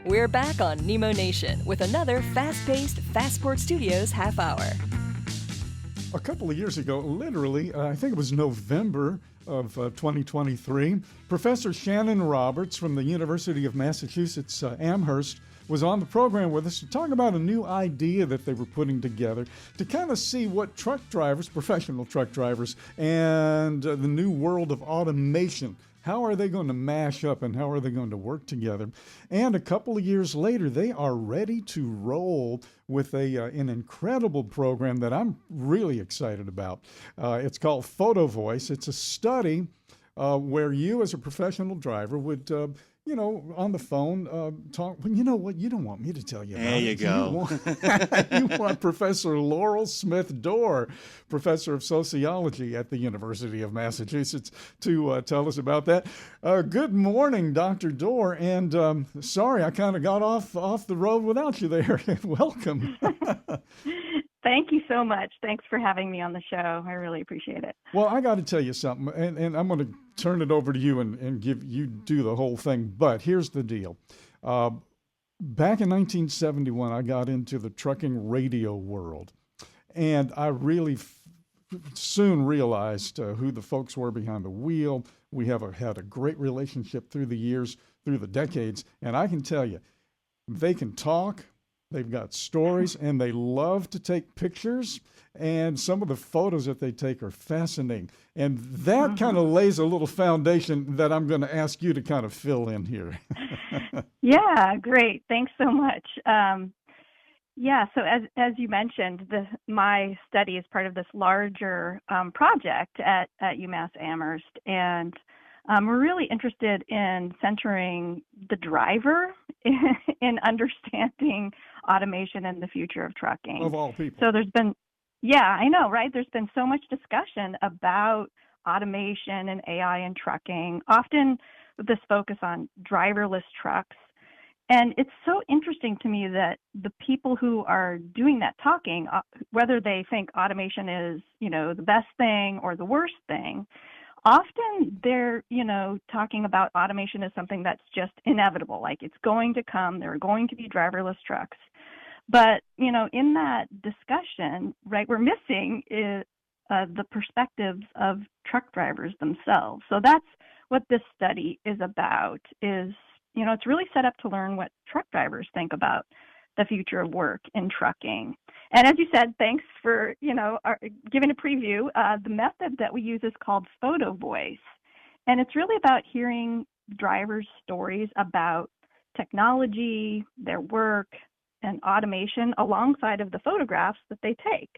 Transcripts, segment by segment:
We're back on Nemo Nation with another fast-paced Fast Sports Studios half hour. A couple of years ago, literally, I think it was November of 2023, Professor Shannon Roberts from the University of Massachusetts Amherst was on the program with us to talk about a new idea that they were putting together to kind of see what truck drivers, professional truck drivers, and the new world of automation, how are they going to mash up and how are they going to work together? And a couple of years later, they are ready to roll with an incredible program that I'm really excited about. It's called Photovoice. It's a study where you as a professional driver would on the phone, talk. Well, you know what? You don't want me to tell you about it. There you go. You want Professor Laurel Smith-Doerr, professor of sociology at the University of Massachusetts, to tell us about that. Good morning, Dr. Doerr. And sorry, I kind of got off the road without you there. Welcome. Thank you so much. Thanks for having me on the show. I really appreciate it. Well, I got to tell you something, and I'm going to turn it over to you and give you do the whole thing. But here's the deal. Back in 1971, I got into the trucking radio world, and I really soon realized who the folks were behind the wheel. We have had a great relationship through the years, through the decades, and I can tell you, they can talk. They've got stories, and they love to take pictures, and some of the photos that they take are fascinating. And that kind of lays a little foundation that I'm going to ask you to kind of fill in here. Yeah, great. Thanks so much. So as you mentioned, my study is part of this larger project at UMass Amherst, and we're really interested in centering the driver in understanding automation and the future of trucking. Of all people. So there's been, I know, right? There's been so much discussion about automation and AI in trucking, often with this focus on driverless trucks. And it's so interesting to me that the people who are doing that talking, whether they think automation is, the best thing or the worst thing, often they're, talking about automation as something that's just inevitable, like it's going to come, there are going to be driverless trucks. But, in that discussion, right, we're missing the perspectives of truck drivers themselves. So that's what this study is about, is, it's really set up to learn what truck drivers think about the future of work in trucking. And as you said, thanks for, giving a preview. The method that we use is called Photovoice. And it's really about hearing drivers' stories about technology, their work, and automation alongside of the photographs that they take.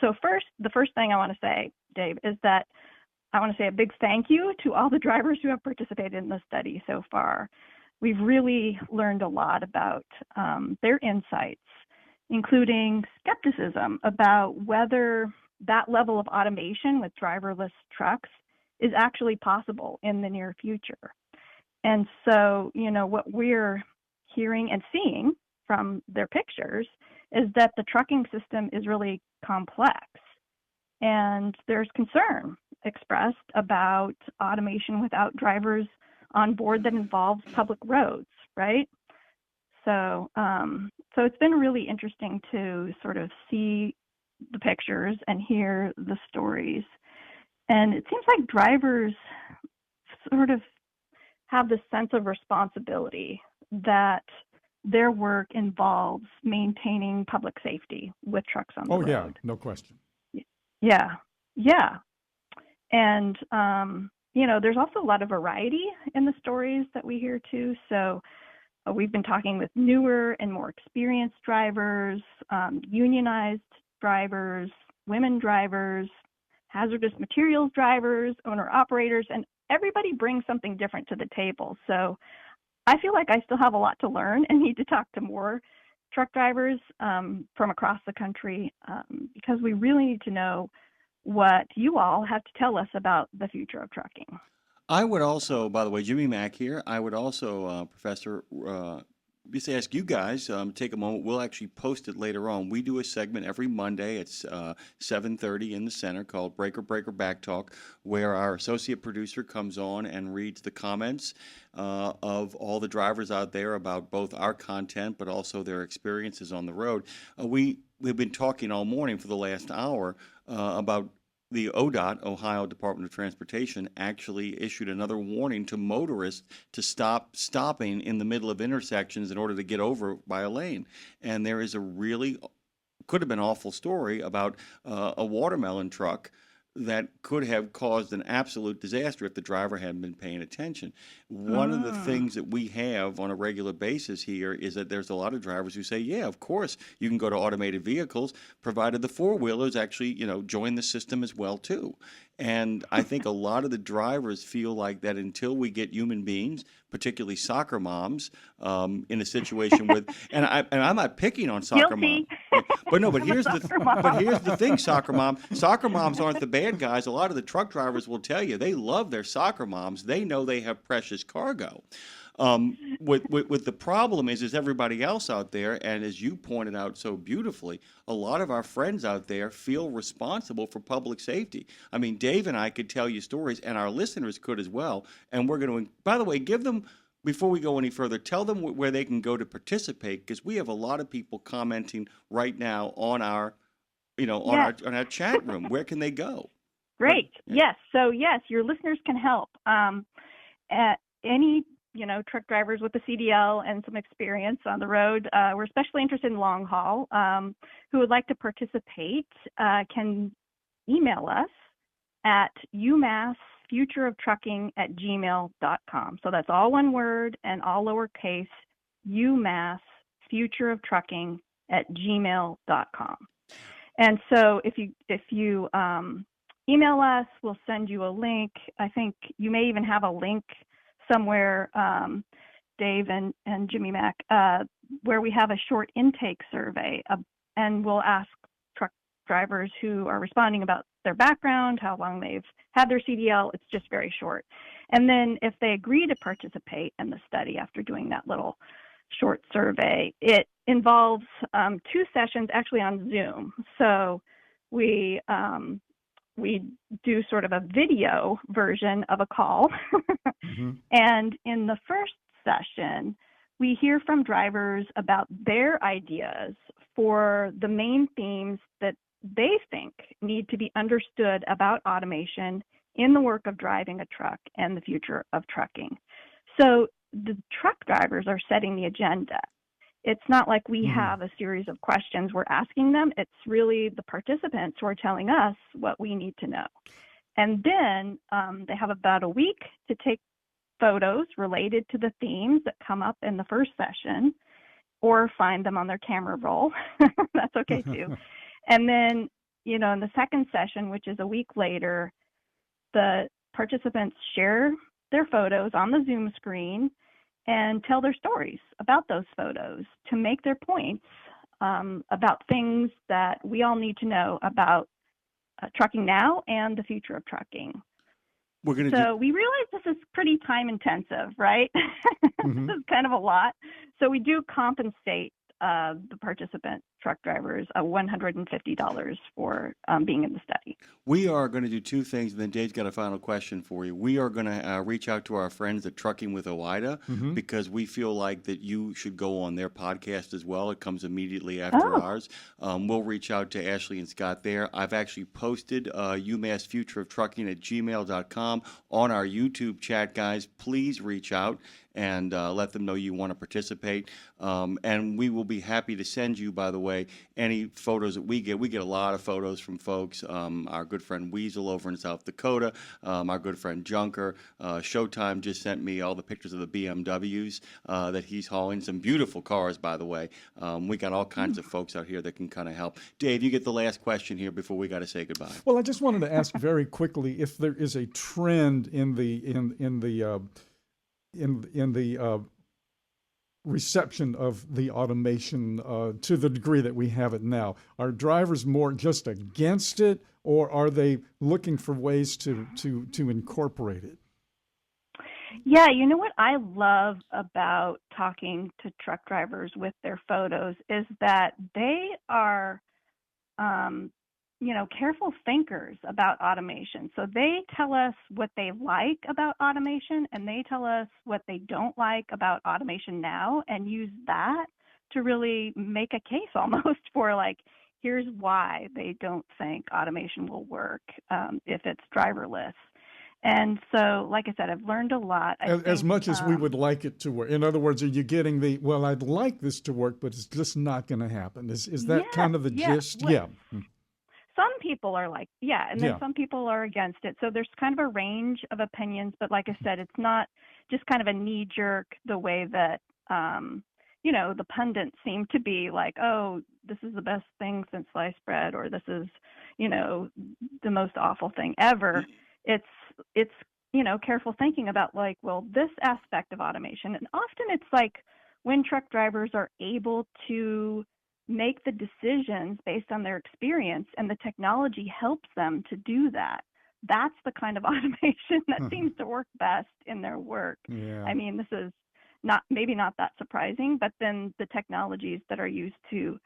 So the first thing I want to say, Dave, is that I want to say a big thank you to all the drivers who have participated in the study so far. We've really learned a lot about their insights, including skepticism about whether that level of automation with driverless trucks is actually possible in the near future. And so, what we're hearing and seeing from their pictures is that the trucking system is really complex. And there's concern expressed about automation without drivers on board that involves public roads, right? So it's been really interesting to sort of see the pictures and hear the stories. And it seems like drivers sort of have this sense of responsibility that their work involves maintaining public safety with trucks on the road. Oh, yeah, no question. Yeah. And, there's also a lot of variety in the stories that we hear too. So we've been talking with newer and more experienced drivers, unionized drivers, women drivers, hazardous materials drivers, owner-operators, and everybody brings something different to the table. So I feel like I still have a lot to learn and need to talk to more truck drivers from across the country because we really need to know what you all have to tell us about the future of trucking. I would also, by the way, Jimmy Mack here, I would also, Professor, just ask you guys, take a moment. We'll actually post it later on. We do a segment every Monday at 7:30 in the center called Breaker Back Talk, where our associate producer comes on and reads the comments of all the drivers out there about both our content but also their experiences on the road. We've been talking all morning for the last hour about the ODOT, Ohio Department of Transportation, actually issued another warning to motorists to stop stopping in the middle of intersections in order to get over by a lane. And there is a really, could have been awful story about a watermelon truck that could have caused an absolute disaster if the driver hadn't been paying attention. One of the things that we have on a regular basis here is that there's a lot of drivers who say, yeah, of course, you can go to automated vehicles, provided the four-wheelers actually, join the system as well, too. And I think a lot of the drivers feel like that until we get human beings, particularly soccer moms, in a situation with, and I'm not picking on soccer moms, but here's the thing, soccer moms aren't the bad guys. A lot of the truck drivers will tell you they love their soccer moms. They know they have precious cargo. What the problem is everybody else out there, and as you pointed out so beautifully, a lot of our friends out there feel responsible for public safety. I mean, Dave and I could tell you stories, and our listeners could as well. And we're going to, by the way, give them, before we go any further, tell them where they can go to participate, because we have a lot of people commenting right now on our, on our chat room. Where can they go? Great. Yes. So yes, your listeners can help. Any truck drivers with a CDL and some experience on the road. We're especially interested in long haul, who would like to participate can email us at umassfutureoftrucking@gmail.com. So that's all one word and all lowercase, umassfutureoftrucking@gmail.com. And so if you email us, we'll send you a link. I think you may even have a link somewhere, Dave and Jimmy Mack, where we have a short intake survey, and we'll ask truck drivers who are responding about their background, how long they've had their CDL. It's just very short. And then if they agree to participate in the study after doing that little short survey, it involves 2 sessions actually on Zoom. So we do sort of a video version of a call. And in the first session, we hear from drivers about their ideas for the main themes that they think need to be understood about automation in the work of driving a truck and the future of trucking. So the truck drivers are setting the agenda. It's not like we have a series of questions we're asking them. It's really the participants who are telling us what we need to know. And then they have about a week to take photos related to the themes that come up in the first session, or find them on their camera roll. That's okay too. And then, in the second session, which is a week later, the participants share their photos on the Zoom screen and tell their stories about those photos to make their points about things that we all need to know about trucking now and the future of trucking. We realize this is pretty time intensive, right? This is kind of a lot. So we do compensate the participant truck drivers $150 for being in the study. We are going to do 2 things, and then Dave's got a final question for you. We are going to reach out to our friends at Trucking with OIDA because we feel like that you should go on their podcast as well. It comes immediately after ours. We'll reach out to Ashley and Scott there. I've actually posted umassfutureoftrucking@gmail.com on our YouTube chat, guys. Please reach out and let them know you want to participate. And we will be happy to send you, by the way, any photos that we get. We get a lot of photos from folks. Our good friend Weasel over in South Dakota, our good friend Junker. Showtime just sent me all the pictures of the BMWs that he's hauling. Some beautiful cars, by the way. We got all kinds of folks out here that can kind of help. Dave, you get the last question here before we got to say goodbye. Well, I just wanted to ask very quickly if there is a trend in the reception of the automation to the degree that we have it now. Are drivers more just against it, or are they looking for ways to incorporate it? Yeah, you know what I love about talking to truck drivers with their photos is that they are, um, careful thinkers about automation. So they tell us what they like about automation and they tell us what they don't like about automation now and use that to really make a case almost for like, here's why they don't think automation will work if it's driverless. And so, like I said, I've learned a lot. I As think, much as we would like it to work. In other words, are you getting the, well, I'd like this to work, but it's just not going to happen? Is that kind of the gist? Well, Yeah. some people are like, yeah, and then Yeah. some people are against it. So there's kind of a range of opinions, but like I said, it's not just kind of a knee jerk the way that, the pundits seem to be like, oh, this is the best thing since sliced bread, or this is, the most awful thing ever. It's careful thinking about like, well, this aspect of automation, and often it's like when truck drivers are able to make the decisions based on their experience and the technology helps them to do that. That's the kind of automation that seems to work best in their work. Yeah. I mean, this is maybe not that surprising, but then the technologies that are used to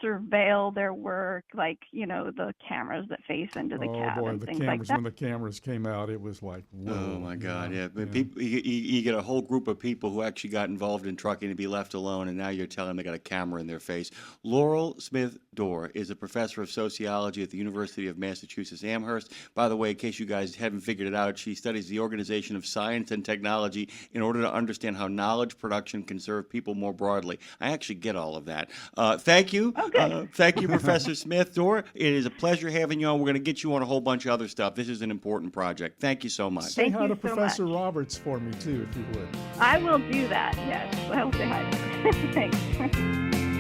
surveil their work, like, the cameras that face into the Oh cab boy, and the things cameras, like that. when the cameras came out, it was like, whoa. Oh my God! Yeah, but yeah. people, you get a whole group of people who actually got involved in trucking to be left alone, and now you're telling them they got a camera in their face. Laurel Smith-Doerr is a professor of sociology at the University of Massachusetts Amherst. By the way, in case you guys haven't figured it out, she studies the organization of science and technology in order to understand how knowledge production can serve people more broadly. I actually get all of that. Thank you. Oh, good. Thank you, Professor Smith-Doerr. It is a pleasure having you on. We're going to get you on a whole bunch of other stuff. This is an important project. Thank you so much. Say Thank hi you to so Professor much. Roberts for me, too, if you would. I will do that. Yes, I will say hi to her. Thanks.